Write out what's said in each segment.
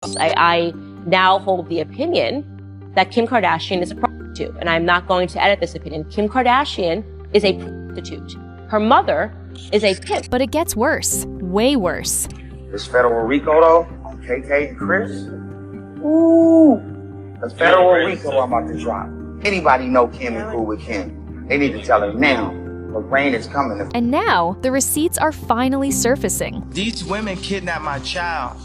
I now hold the opinion that Kim Kardashian is a prostitute, and I'm not going to edit this opinion. Kim Kardashian is a prostitute. Her mother is a pimp. But it gets worse, way worse. This federal RICO though, on KK and Kris. Ooh, the federal RICO I'm about to drop. Anybody know Kim and cool with Kim? They need to tell her now. The rain is coming. And now the receipts are finally surfacing. These women kidnapped my child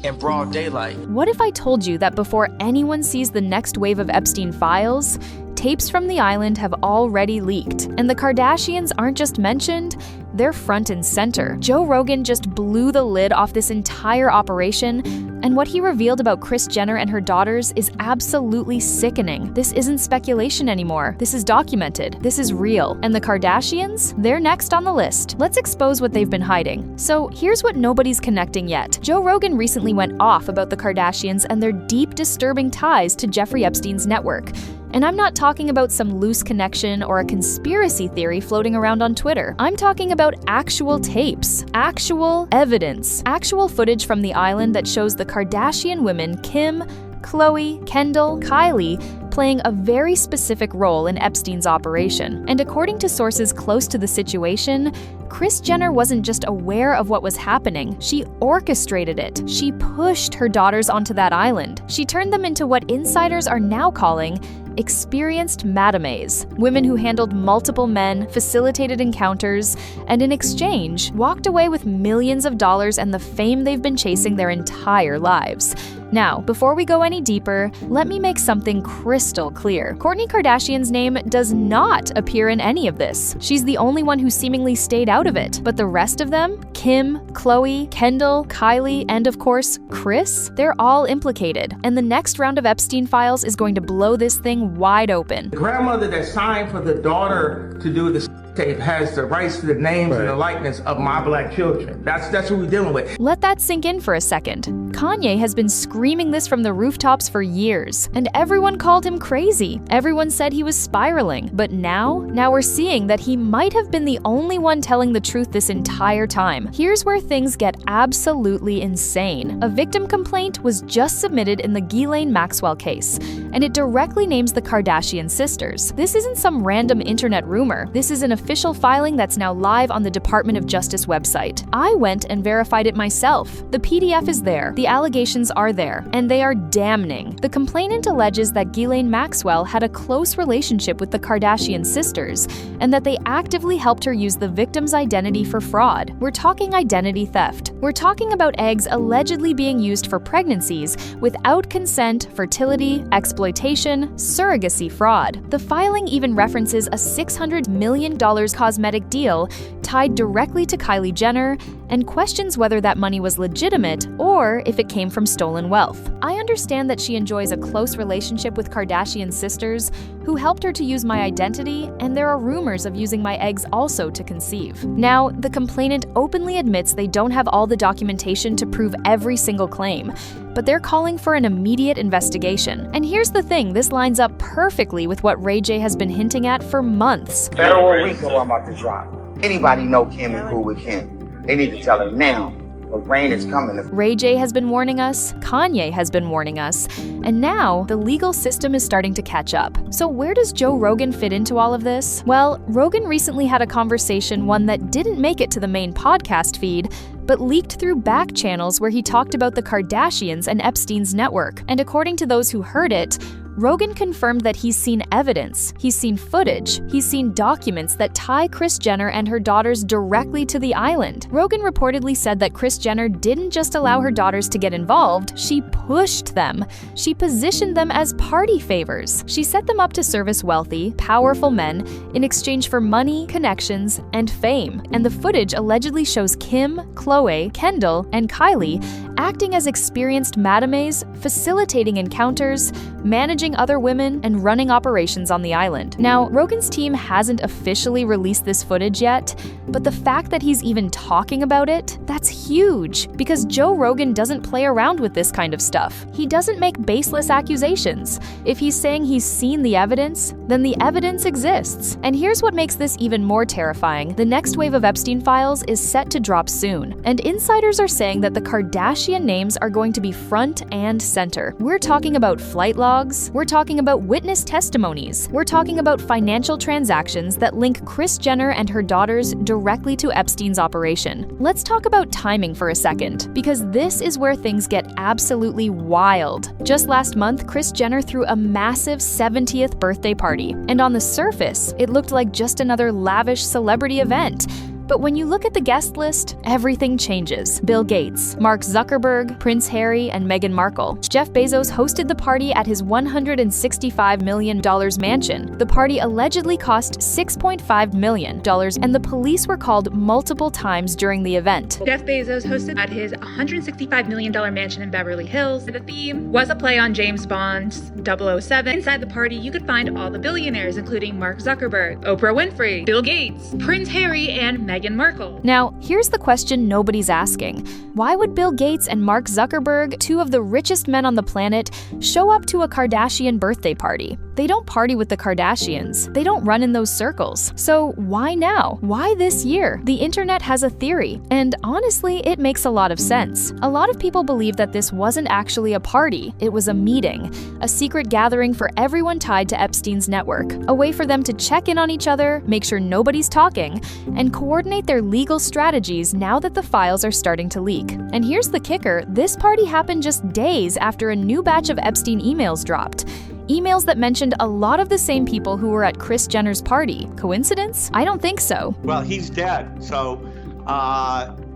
in broad daylight. What if I told you that before anyone sees the next wave of Epstein files, tapes from the island have already leaked, and the Kardashians aren't just mentioned, they're front and center. Joe Rogan just blew the lid off this entire operation, and what he revealed about Kris Jenner and her daughters is absolutely sickening. This isn't speculation anymore. This is documented. This is real. And the Kardashians? They're next on the list. Let's expose what they've been hiding. So here's what nobody's connecting yet. Joe Rogan recently went off about the Kardashians and their deep, disturbing ties to Jeffrey Epstein's network. And I'm not talking about some loose connection or a conspiracy theory floating around on Twitter. I'm talking about actual tapes, actual evidence, actual footage from the island that shows the Kardashian women Kim, Khloe, Kendall, Kylie playing a very specific role in Epstein's operation. And according to sources close to the situation, Kris Jenner wasn't just aware of what was happening, she orchestrated it. She pushed her daughters onto that island. She turned them into what insiders are now calling experienced madames, women who handled multiple men, facilitated encounters, and in exchange, walked away with millions of dollars and the fame they've been chasing their entire lives. Now, before we go any deeper, let me make something crystal clear. Kourtney Kardashian's name does not appear in any of this. She's the only one who seemingly stayed out of it. But the rest of them, Kim, Khloe, Kendall, Kylie, and of course, Kris, they're all implicated. And the next round of Epstein files is going to blow this thing wide open. The grandmother that signed for the daughter to do the tape has the rights to the names and the likeness of my black children. That's what we're dealing with. Let that sink in for a second. Kanye has been screaming this from the rooftops for years, and everyone called him crazy. Everyone said he was spiraling. But now we're seeing that he might have been the only one telling the truth this entire time. Here's where things get absolutely insane. A victim complaint was just submitted in the Ghislaine Maxwell case, and it directly names the Kardashian sisters. This isn't some random internet rumor. This is an official filing that's now live on the Department of Justice website. I went and verified it myself. The PDF is there, the allegations are there, and they are damning. The complainant alleges that Ghislaine Maxwell had a close relationship with the Kardashian sisters, and that they actively helped her use the victim's identity for fraud. We're talking identity theft. We're talking about eggs allegedly being used for pregnancies without consent, fertility, exploitation, surrogacy fraud. The filing even references a $600 million cosmetic deal tied directly to Kylie Jenner and questions whether that money was legitimate or if it came from stolen wealth. I understand that she enjoys a close relationship with Kardashian sisters who helped her to use my identity, and there are rumors of using my eggs also to conceive. Now, the complainant openly admits they don't have all the documentation to prove every single claim, but they're calling for an immediate investigation. And here's the thing, this lines up perfectly with what Ray J has been hinting at for months. Federal RICO I'm about to drop. Anybody know Kim and cool with Kim? They need to tell her now. The rain is coming. Ray J has been warning us, Kanye has been warning us, and now the legal system is starting to catch up. So where does Joe Rogan fit into all of this? Well, Rogan recently had a conversation, one that didn't make it to the main podcast feed, but leaked through back channels where he talked about the Kardashians and Epstein's network. And according to those who heard it, Rogan confirmed that he's seen evidence, he's seen footage, he's seen documents that tie Kris Jenner and her daughters directly to the island. Rogan reportedly said that Kris Jenner didn't just allow her daughters to get involved, she pushed them. She positioned them as party favors. She set them up to service wealthy, powerful men in exchange for money, connections, and fame. And the footage allegedly shows Kim, Khloe, Kendall, and Kylie acting as experienced madames, facilitating encounters, managing managing other women, and running operations on the island. Now, Rogan's team hasn't officially released this footage yet, but the fact that he's even talking about it, that's huge, because Joe Rogan doesn't play around with this kind of stuff. He doesn't make baseless accusations. If he's saying he's seen the evidence, then the evidence exists. And here's what makes this even more terrifying. The next wave of Epstein files is set to drop soon, and insiders are saying that the Kardashian names are going to be front and center. We're talking about flight logs, we're talking about witness testimonies, we're talking about financial transactions that link Kris Jenner and her daughters directly to Epstein's operation. Let's talk about timing for a second, because this is where things get absolutely wild. Just last month, Kris Jenner threw a massive 70th birthday party, and on the surface, it looked like just another lavish celebrity event. But when you look at the guest list, everything changes. Bill Gates, Mark Zuckerberg, Prince Harry, and Meghan Markle. Jeff Bezos hosted the party at his $165 million mansion. The party allegedly cost $6.5 million, and the police were called multiple times during the event. Jeff Bezos hosted at his $165 million mansion in Beverly Hills. The theme was a play on James Bond's 007. Inside the party, you could find all the billionaires, including Mark Zuckerberg, Oprah Winfrey, Bill Gates, Prince Harry, and Meghan Markle. Now, here's the question nobody's asking. Why would Bill Gates and Mark Zuckerberg, two of the richest men on the planet, show up to a Kardashian birthday party? They don't party with the Kardashians. They don't run in those circles. So why now? Why this year? The internet has a theory, and honestly, it makes a lot of sense. A lot of people believe that this wasn't actually a party. It was a meeting, a secret gathering for everyone tied to Epstein's network, a way for them to check in on each other, make sure nobody's talking, and coordinate their legal strategies now that the files are starting to leak. And here's the kicker, this party happened just days after a new batch of Epstein emails dropped. Emails that mentioned a lot of the same people who were at Kris Jenner's party. Coincidence? I don't think so. Well, he's dead, so,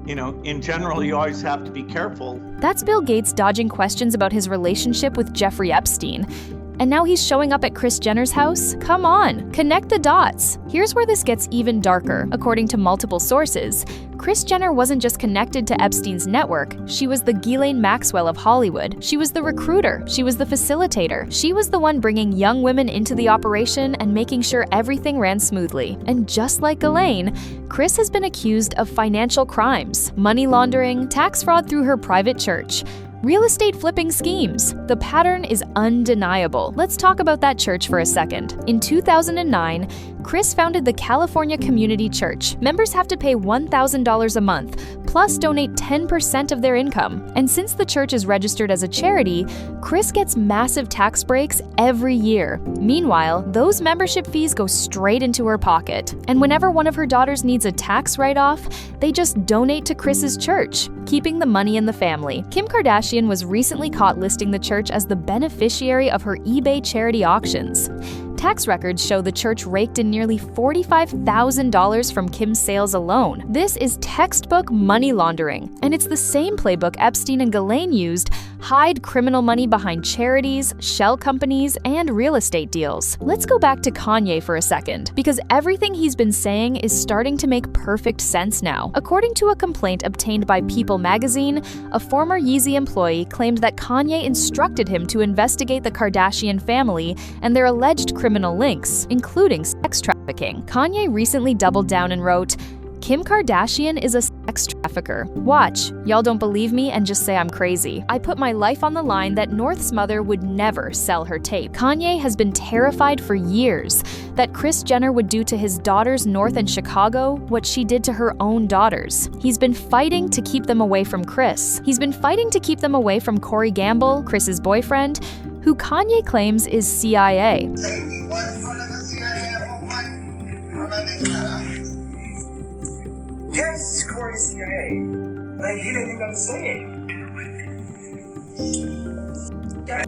in general, you always have to be careful. That's Bill Gates dodging questions about his relationship with Jeffrey Epstein. And now he's showing up at Kris Jenner's house? Come on, connect the dots. Here's where this gets even darker. According to multiple sources, Kris Jenner wasn't just connected to Epstein's network, she was the Ghislaine Maxwell of Hollywood. She was the recruiter, she was the facilitator. She was the one bringing young women into the operation and making sure everything ran smoothly. And just like Ghislaine, Kris has been accused of financial crimes, money laundering, tax fraud through her private church, real estate flipping schemes. The pattern is undeniable. Let's talk about that church for a second. In 2009, Kris founded the California Community Church. Members have to pay $1,000 a month, plus donate 10% of their income. And since the church is registered as a charity, Kris gets massive tax breaks every year. Meanwhile, those membership fees go straight into her pocket. And whenever one of her daughters needs a tax write-off, they just donate to Kris's church, keeping the money in the family. Kim Kardashian was recently caught listing the church as the beneficiary of her eBay charity auctions. Tax records show the church raked in nearly $45,000 from Kim's sales alone. This is textbook money laundering, and it's the same playbook Epstein and Ghislaine used: hide criminal money behind charities, shell companies, and real estate deals. Let's go back to Kanye for a second, because everything he's been saying is starting to make perfect sense now. According to a complaint obtained by People magazine, a former Yeezy employee claimed that Kanye instructed him to investigate the Kardashian family and their alleged criminal links, including sex trafficking. Kanye recently doubled down and wrote, "Kim Kardashian is a sex trafficker. Watch, y'all don't believe me and just say I'm crazy. I put my life on the line that North's mother would never sell her tape." Kanye has been terrified for years that Kris Jenner would do to his daughters North and Chicago what she did to her own daughters. He's been fighting to keep them away from Kris. He's been fighting to keep them away from Corey Gamble, Kris's boyfriend, who Kanye claims is CIA. Yes, Corey's CIA. Like, he didn't even say it.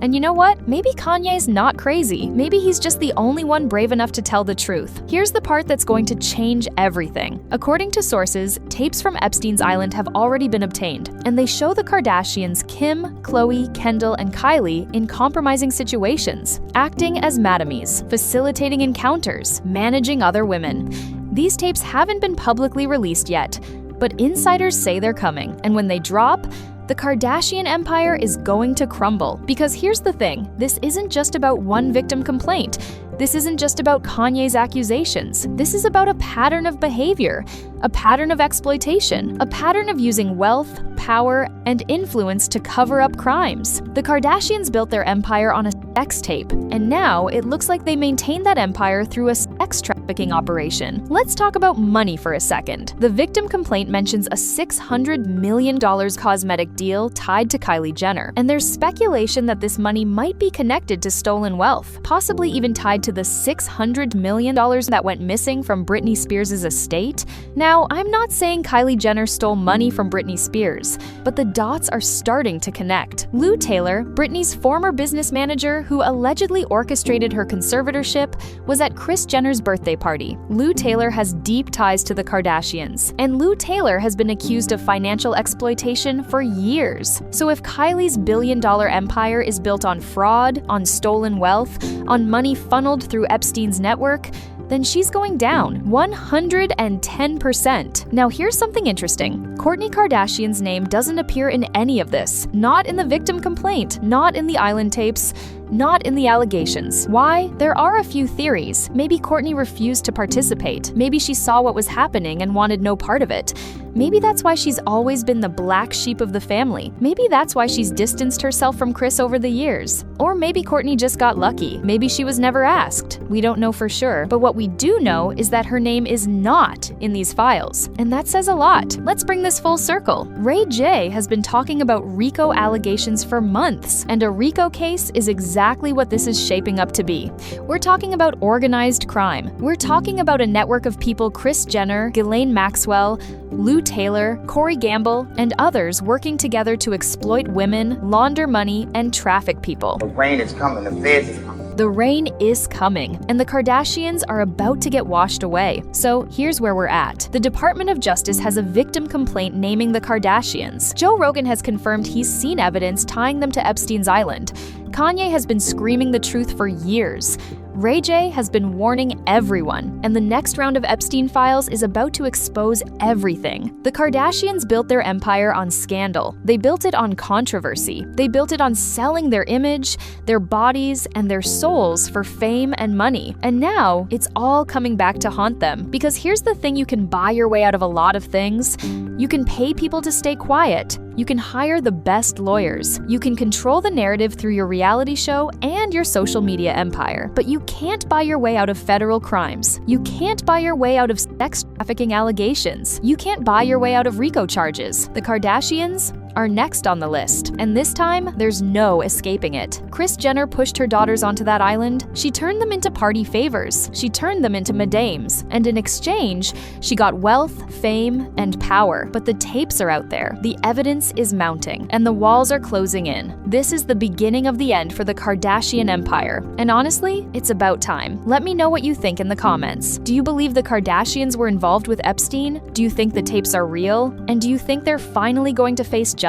And you know what? Maybe Kanye's not crazy. Maybe he's just the only one brave enough to tell the truth. Here's the part that's going to change everything. According to sources, tapes from Epstein's island have already been obtained, and they show the Kardashians Kim, Khloe, Kendall, and Kylie in compromising situations, acting as madamies, facilitating encounters, managing other women. These tapes haven't been publicly released yet, but insiders say they're coming, and when they drop, The Kardashian empire is going to crumble. Because here's the thing, this isn't just about one victim complaint. This isn't just about Kanye's accusations. This is about a pattern of behavior, a pattern of exploitation, a pattern of using wealth, power, and influence to cover up crimes. The Kardashians built their empire on a sex tape, and now it looks like they maintain that empire through a sex trafficking operation. Let's talk about money for a second. The victim complaint mentions a $600 million cosmetic deal tied to Kylie Jenner, and there's speculation that this money might be connected to stolen wealth, possibly even tied to the $600 million that went missing from Britney Spears' estate. Now, I'm not saying Kylie Jenner stole money from Britney Spears, but the dots are starting to connect. Lou Taylor, Britney's former business manager who allegedly orchestrated her conservatorship, was at Kris Jenner's birthday party. Lou Taylor has deep ties to the Kardashians, and Lou Taylor has been accused of financial exploitation for years. So if Kylie's billion-dollar empire is built on fraud, on stolen wealth, on money funneled through Epstein's network, then she's going down 110%. Now here's something interesting. Kourtney Kardashian's name doesn't appear in any of this. Not in the victim complaint, not in the island tapes, not in the allegations. Why? There are a few theories. Maybe Kourtney refused to participate. Maybe she saw what was happening and wanted no part of it. Maybe that's why she's always been the black sheep of the family. Maybe that's why she's distanced herself from Kris over the years. Or maybe Kourtney just got lucky. Maybe she was never asked. We don't know for sure. But what we do know is that her name is not in these files. And that says a lot. Let's bring this full circle. Ray J has been talking about RICO allegations for months. And a RICO case is exactly what this is shaping up to be. We're talking about organized crime. We're talking about a network of people Kris Jenner, Ghislaine Maxwell, Lou Taylor, Corey Gamble, and others working together to exploit women, launder money, and traffic people. The rain is coming, the feds is coming. The rain is coming, and the Kardashians are about to get washed away. So here's where we're at. The Department of Justice has a victim complaint naming the Kardashians. Joe Rogan has confirmed he's seen evidence tying them to Epstein's island. Kanye has been screaming the truth for years. Ray J has been warning everyone, and the next round of Epstein files is about to expose everything. The Kardashians built their empire on scandal. They built it on controversy. They built it on selling their image, their bodies, and their souls for fame and money. And now, it's all coming back to haunt them. Because here's the thing, you can buy your way out of a lot of things. You can pay people to stay quiet. You can hire the best lawyers. You can control the narrative through your reality show and your social media empire. But you can't buy your way out of federal crimes. You can't buy your way out of sex trafficking allegations. You can't buy your way out of RICO charges. The Kardashians are next on the list, and this time, there's no escaping it. Kris Jenner pushed her daughters onto that island. She turned them into party favors. She turned them into madames, and in exchange, she got wealth, fame, and power. But the tapes are out there. The evidence is mounting, and the walls are closing in. This is the beginning of the end for the Kardashian empire, and honestly, it's about time. Let me know what you think in the comments. Do you believe the Kardashians were involved with Epstein? Do you think the tapes are real? And do you think they're finally going to face justice?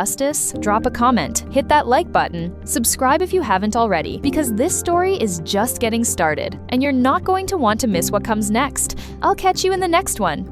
Drop a comment, hit that like button, subscribe if you haven't already, because this story is just getting started, and you're not going to want to miss what comes next. I'll catch you in the next one.